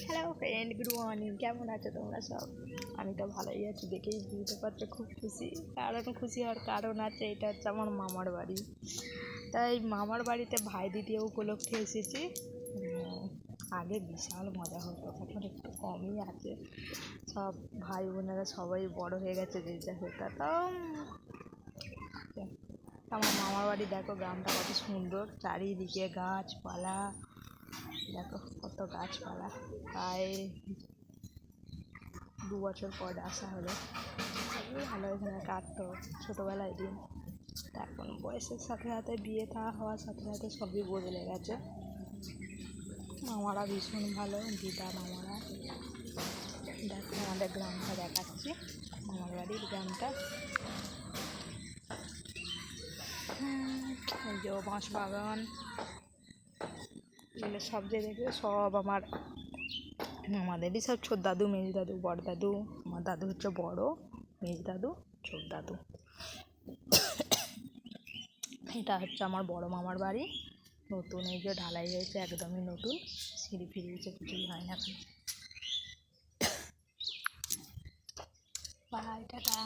Hello friend, good morning. কেমন আছো তোমরা সব? আমি তো ভালোই আছি, দেখেই বুঝতে পারছো খুব খুশি। খুশি হওয়ার কারণ আছে, এটা হচ্ছে আমার মামার বাড়ি। তাই মামার বাড়িতে ভাই দ্বিতীয় উপলক্ষে এসেছি। আগে বিশাল মজা হতো, এখন একটু কমই আছে। সব ভাই বোনেরা সবাই বড় হয়ে গেছে, যে যা হতাম। আমার মামার বাড়ি দেখো, গ্রামটা কত সুন্দর, চারিদিকে গাছপালা। দেখো কত গাছপালা। প্রায় 2 বছর পর আসা হলো। খুবই ভালো এখানে কাটতো ছোটোবেলায় দিন। এখন বয়সের সাথে সাথে বিয়ে থা হওয়ার সাথে সাথে সবই বদলে গেছে। মামারা ভীষণ ভালো, দিদা মামারা। দেখো আমাদের গ্রামটা দেখাচ্ছি, মামার বাড়ির গ্রামটা। এই যে বাঁশ বাগান, এগুলো সব যে দেখবে সব আমাদেরই সব ছোট দাদু, মেজ দাদু, বড় দাদু। আমার দাদু হচ্ছে বড়, মেজ দাদু, ছোট দাদু। এটা হচ্ছে আমার বড় মামার বাড়ি। নতুন এই যে ঢালাই হয়েছে, একদমই নতুন। সিঁড়ি ফিরে হয়েছে, কিছুই হয় না এখন। Bye, tata.